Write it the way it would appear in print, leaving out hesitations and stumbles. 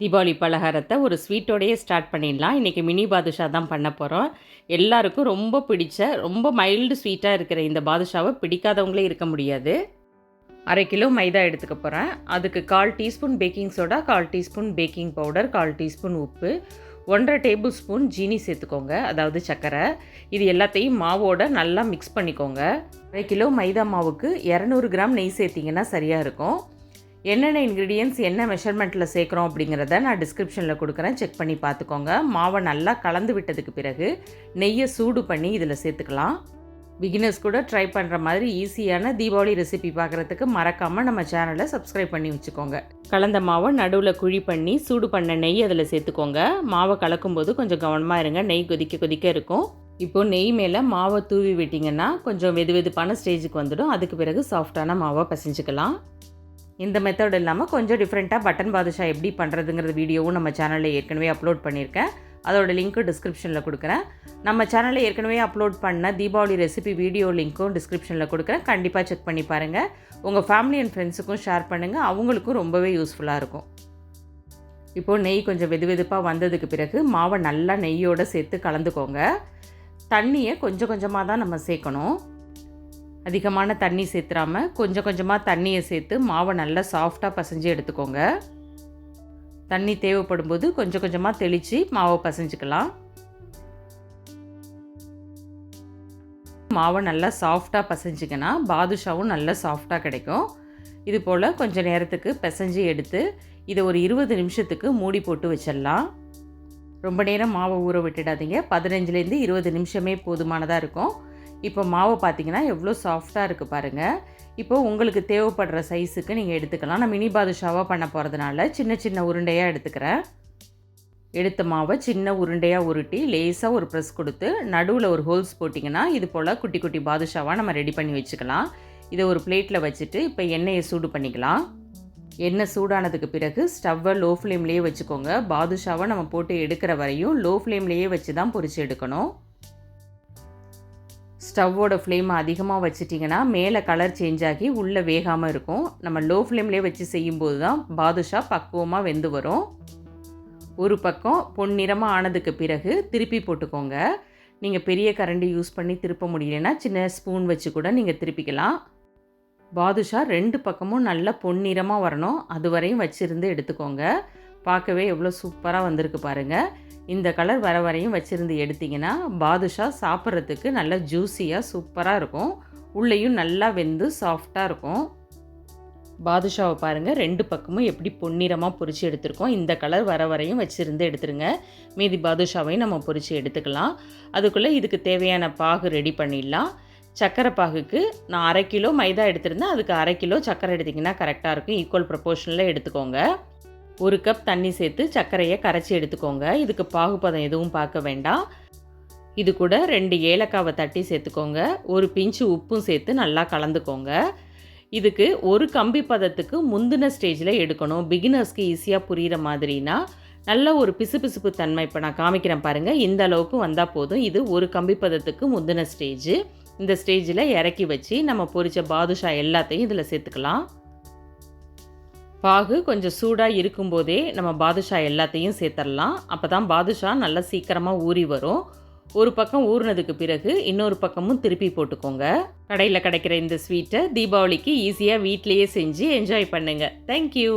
தீபாவளி பலகாரத்தை ஒரு ஸ்வீட்டோடையே ஸ்டார்ட் பண்ணிடலாம். இன்றைக்கி மினி பாதுஷா தான் பண்ண போகிறோம். எல்லாருக்கும் ரொம்ப பிடிச்ச, ரொம்ப மைல்டு ஸ்வீட்டாக இருக்கிற இந்த பாதுஷாவை பிடிக்காதவங்களே இருக்க முடியாது. 1/2 கிலோ மைதா எடுத்துக்க போகிறேன். அதுக்கு 1/4 teaspoon baking soda, 1/4 teaspoon baking powder, 1/4 teaspoon உப்பு, 1/2 டேபிள் ஸ்பூன் ஜீனி சேர்த்துக்கோங்க, அதாவது சர்க்கரை. இது எல்லாத்தையும் மாவோட நல்லா மிக்ஸ் பண்ணிக்கோங்க. 1/2 கிலோ மைதா மாவுக்கு 200 கிராம் நெய் சேர்த்திங்கன்னா சரியாக இருக்கும். என்னென்ன இன்க்ரீடியன்ட்ஸ் என்ன மெஷர்மெண்ட்டில் சேர்க்குறோம் அப்படிங்கிறத நான் டிஸ்கிரிப்ஷனில் கொடுக்குறேன், செக் பண்ணி பார்த்துக்கோங்க. மாவை நல்லா கலந்து விட்டதுக்கு பிறகு நெய்யை சூடு பண்ணி இதில் சேர்த்துக்கலாம். பிகினர்ஸ் கூட ட்ரை பண்ணுற மாதிரி ஈஸியான தீபாவளி ரெசிபி பார்க்குறதுக்கு மறக்காமல் நம்ம சேனலை சப்ஸ்கிரைப் பண்ணி வச்சுக்கோங்க. கலந்த மாவை நடுவில் குழி பண்ணி சூடு பண்ண நெய் அதில் சேர்த்துக்கோங்க. மாவை கலக்கும்போது கொஞ்சம் கவனமாக இருங்க, நெய் கொதிக்க கொதிக்க இருக்கும். இப்போது நெய் மேலே மாவை தூவி விட்டிங்கன்னா கொஞ்சம் வெதுவெதுப்பான ஸ்டேஜுக்கு வந்துடும். அதுக்கு பிறகு சாஃப்டான மாவை பசைஞ்சிக்கலாம். இந்த மெத்தட் இல்லாமல் கொஞ்சம் டிஃப்ரெண்ட்டாக பட்டன் பாதுஷா எப்படி பண்ணுறதுங்கிற வீடியோவும் நம்ம சேனலில் ஏற்கனவே அப்லோட் பண்ணியிருக்கேன். அதோட லிங்க்கும் டிஸ்கிரிப்ஷனில் கொடுக்குறேன். நம்ம சேனலில் ஏற்கனவே அப்லோட் பண்ண தீபாவளி ரெசிபி வீடியோ லிங்க்கும் டிஸ்கிரிப்ஷனில் கொடுக்குறேன். கண்டிப்பாக செக் பண்ணி பாருங்கள். உங்கள் ஃபேமிலி அண்ட் ஃப்ரெண்ட்ஸுக்கும் ஷேர் பண்ணுங்கள், அவங்களுக்கும் ரொம்பவே யூஸ்ஃபுல்லாக இருக்கும். இப்போது நெய் கொஞ்சம் வெதுவெதுப்பாக வந்ததுக்கு பிறகு மாவை நல்லா நெய்யோடு சேர்த்து கலந்துக்கோங்க. தண்ணியை கொஞ்சம் கொஞ்சமாக தான் நம்ம சேர்க்கணும். அதிகமான தண்ணி சேர்த்துறாமல் கொஞ்சம் கொஞ்சமாக தண்ணியை சேர்த்து மாவை நல்லா சாஃப்டாக பசைஞ்சு எடுத்துக்கோங்க. தண்ணி தேவைப்படும் போது கொஞ்சம் கொஞ்சமாக தெளித்து மாவை பசைஞ்சிக்கலாம். மாவை நல்லா சாஃப்டாக பசைஞ்சிங்கன்னா பாதுஷாவும் நல்லா சாஃப்டாக கிடைக்கும். இது போல் கொஞ்சம் நேரத்துக்கு பசைஞ்சு எடுத்து இதை ஒரு 20 நிமிஷத்துக்கு மூடி போட்டு வச்சிடலாம். ரொம்ப நேரம் மாவை ஊற விட்டுடாதீங்க. 15லேருந்து 20 நிமிஷமே போதுமானதாக இருக்கும். இப்போ மாவு பார்த்தீங்கன்னா எவ்வளோ சாஃப்டாக இருக்குது பாருங்கள். இப்போது உங்களுக்கு தேவைப்படுற சைஸுக்கு நீங்கள் எடுத்துக்கலாம். நான் மினி பாதுஷாவாக பண்ண போகிறதுனால சின்ன சின்ன உருண்டையாக எடுத்துக்கிறேன். எடுத்த மாவை சின்ன உருண்டையாக உருட்டி லேசாக ஒரு ப்ரெஸ் கொடுத்து நடுவில் ஒரு ஹோல்ஸ் போட்டிங்கன்னா இது போல் குட்டி குட்டி பாதுஷாவாக நம்ம ரெடி பண்ணி வச்சுக்கலாம். இதை ஒரு பிளேட்டில் வச்சுட்டு இப்போ எண்ணெயை சூடு பண்ணிக்கலாம். எண்ணெய் சூடானதுக்கு பிறகு ஸ்டவ்வை லோ ஃப்ளேம்லேயே வச்சுக்கோங்க. பாதுஷாவை நம்ம போட்டு எடுக்கிற வரையும் லோ ஃப்ளேம்லேயே வச்சு தான் பொரிச்சு எடுக்கணும். ஸ்டவ்வோட ஃப்ளேமை அதிகமாக வச்சிட்டிங்கன்னா மேலே கலர் சேஞ்ச் ஆகி உள்ளே வேகாமல் இருக்கும். நம்ம லோ ஃப்ளேம்லேயே வச்சு செய்யும்போது தான் பாதுஷா பக்குவமாக வெந்து வரும். ஒரு பக்கம் பொன்னிறமாக ஆனதுக்கு பிறகு திருப்பி போட்டுக்கோங்க. நீங்கள் பெரிய கரண்டி யூஸ் பண்ணி திருப்ப முடியலன்னா சின்ன ஸ்பூன் வச்சு கூட நீங்கள் திருப்பிக்கலாம். பாதுஷா 2 பக்கமும் நல்லா பொன்னிறமாக வரணும், அது வரையும் வச்சுருந்து எடுத்துக்கோங்க. பார்க்கவே எவ்வளோ சூப்பராக வந்திருக்கு பாருங்கள். இந்த கலர் வர வரையும் வச்சுருந்து எடுத்திங்கன்னா பாதுஷா சாப்பிட்றதுக்கு நல்லா ஜூஸியாக சூப்பராக இருக்கும். உள்ளேயும் நல்லா வெந்து சாஃப்டாக இருக்கும். பாதுஷாவை பாருங்கள், 2 பக்கமும் எப்படி பொன்னிறமாக பொரித்து எடுத்துருக்கோம். இந்த கலர் வர வரையும் வச்சுருந்து எடுத்துருங்க. மீதி பாதுஷாவையும் நம்ம பொரித்து எடுத்துக்கலாம். அதுக்குள்ளே இதுக்கு தேவையான பாகு ரெடி பண்ணிடலாம். சர்க்கரை பாகுக்கு நான் 1/2 கிலோ மைதா எடுத்திருந்தேன். அதுக்கு 1/2 கிலோ சர்க்கரை எடுத்திங்கன்னா கரெக்டாக இருக்கும். ஈக்குவல் ப்ரொப்போர்ஷனில் எடுத்துக்கோங்க. 1 கப் தண்ணி சேர்த்து சர்க்கரையை கரைச்சி எடுத்துக்கோங்க. இதுக்கு பாகுபதம் எதுவும் பார்க்க வேண்டாம். இது கூட 2 ஏலக்காவை தட்டி சேர்த்துக்கோங்க. ஒரு பிஞ்சு உப்பும் சேர்த்து நல்லா கலந்துக்கோங்க. இதுக்கு ஒரு கம்பி பதத்துக்கு முந்தின ஸ்டேஜில் எடுக்கணும். பிகினர்ஸ்க்கு ஈஸியாக புரிகிற மாதிரினா நல்ல ஒரு பிசுபிசுப்பு தன்மை இப்போ நான் காமிக்கிறேன் பாருங்கள். இந்த அளவுக்கு வந்தால் போதும். இது ஒரு கம்பி பதத்துக்கு முந்தின ஸ்டேஜ். இந்த ஸ்டேஜில் இறக்கி வச்சு நம்ம பொரிச்ச பாதுஷா எல்லாத்தையும் இதில் சேர்த்துக்கலாம். பாகு கொஞ்சம் சூடாக இருக்கும்போதே நம்ம பாதுஷா எல்லாத்தையும் சேர்த்துடலாம். அப்போ தான் பாதுஷா நல்லா சீக்கிரமாக ஊறி வரும். ஒரு பக்கம் ஊறினதுக்கு பிறகு இன்னொரு பக்கமும் திருப்பி போட்டுக்கோங்க. கடையில் கிடைக்கிற இந்த ஸ்வீட்டை தீபாவளிக்கு ஈஸியாக வீட்டிலையே செஞ்சு என்ஜாய் பண்ணுங்கள். தேங்க்யூ.